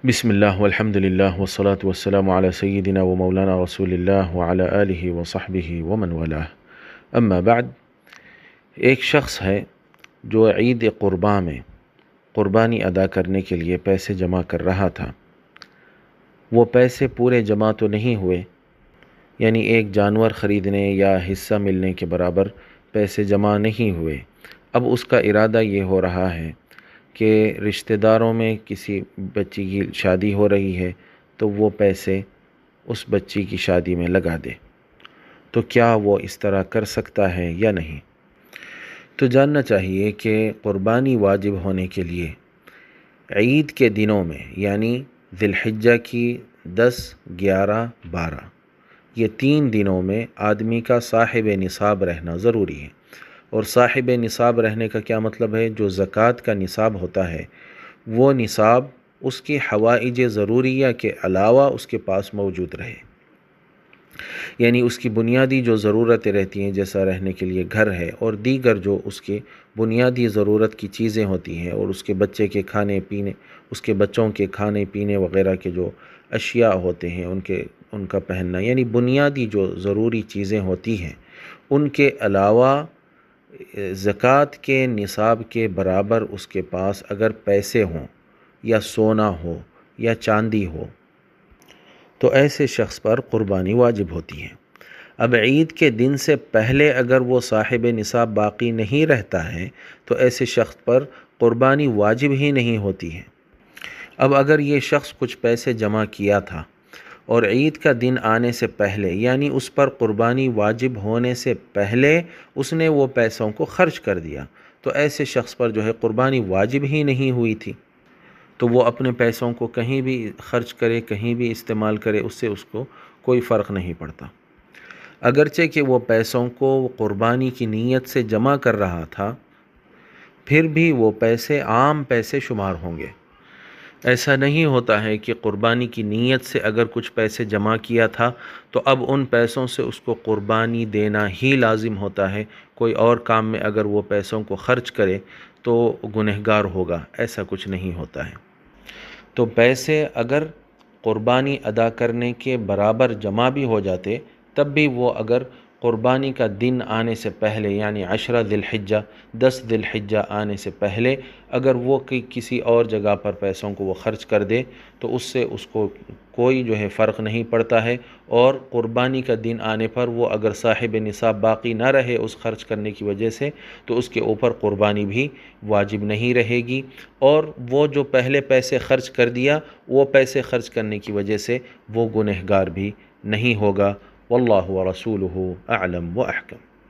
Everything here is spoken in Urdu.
بسم اللہ والحمد للہ والصلاة والسلام علی سیدنا و مولانا رسول اللہ وعلی آلہ وصحبہ ومن والاه. اما بعد، ایک شخص ہے جو عید قرباں میں قربانی ادا کرنے کے لیے پیسے جمع کر رہا تھا. وہ پیسے پورے جمع تو نہیں ہوئے، یعنی ایک جانور خریدنے یا حصہ ملنے کے برابر پیسے جمع نہیں ہوئے. اب اس کا ارادہ یہ ہو رہا ہے کہ رشتہ داروں میں کسی بچی کی شادی ہو رہی ہے تو وہ پیسے اس بچی کی شادی میں لگا دے. تو کیا وہ اس طرح کر سکتا ہے یا نہیں؟ تو جاننا چاہیے کہ قربانی واجب ہونے کے لیے عید کے دنوں میں، یعنی ذی الحجہ کی 10، 11، 12 یہ 3 دنوں میں آدمی کا صاحب نصاب رہنا ضروری ہے. اور صاحب نصاب رہنے کا کیا مطلب ہے؟ جو زکوٰۃ کا نصاب ہوتا ہے وہ نصاب اس کی حوائج ضروریہ کے علاوہ اس کے پاس موجود رہے. یعنی اس کی بنیادی جو ضرورتیں رہتی ہیں، جیسا رہنے کے لیے گھر ہے اور دیگر جو اس کے بنیادی ضرورت کی چیزیں ہوتی ہیں، اور اس کے بچے کے کھانے پینے، اس کے بچوں کے کھانے پینے وغیرہ کے جو اشیاء ہوتے ہیں، ان کا پہننا، یعنی بنیادی جو ضروری چیزیں ہوتی ہیں، ان کے علاوہ زکوٰۃ کے نصاب کے برابر اس کے پاس اگر پیسے ہوں یا سونا ہو یا چاندی ہو تو ایسے شخص پر قربانی واجب ہوتی ہے. اب عید کے دن سے پہلے اگر وہ صاحب نصاب باقی نہیں رہتا ہے تو ایسے شخص پر قربانی واجب ہی نہیں ہوتی ہے. اب اگر یہ شخص کچھ پیسے جمع کیا تھا اور عید کا دن آنے سے پہلے، یعنی اس پر قربانی واجب ہونے سے پہلے اس نے وہ پیسوں کو خرچ کر دیا، تو ایسے شخص پر جو ہے قربانی واجب ہی نہیں ہوئی تھی. تو وہ اپنے پیسوں کو کہیں بھی خرچ کرے، کہیں بھی استعمال کرے، اس سے اس کو کوئی فرق نہیں پڑتا. اگرچہ کہ وہ پیسوں کو قربانی کی نیت سے جمع کر رہا تھا، پھر بھی وہ پیسے عام پیسے شمار ہوں گے. ایسا نہیں ہوتا ہے کہ قربانی کی نیت سے اگر کچھ پیسے جمع کیا تھا تو اب ان پیسوں سے اس کو قربانی دینا ہی لازم ہوتا ہے. کوئی اور کام میں اگر وہ پیسوں کو خرچ کرے تو گنہگار ہوگا، ایسا کچھ نہیں ہوتا ہے. تو پیسے اگر قربانی ادا کرنے کے برابر جمع بھی ہو جاتے، تب بھی وہ اگر قربانی کا دن آنے سے پہلے، یعنی 10 ذی الحجہ 10 ذی الحجہ آنے سے پہلے اگر وہ کسی اور جگہ پر پیسوں کو وہ خرچ کر دے تو اس سے اس کو کوئی جو ہے فرق نہیں پڑتا ہے. اور قربانی کا دن آنے پر وہ اگر صاحب نصاب باقی نہ رہے اس خرچ کرنے کی وجہ سے تو اس کے اوپر قربانی بھی واجب نہیں رہے گی. اور وہ جو پہلے پیسے خرچ کر دیا، وہ پیسے خرچ کرنے کی وجہ سے وہ گنہگار بھی نہیں ہوگا. واللہ ورسولہ اعلم و احکم.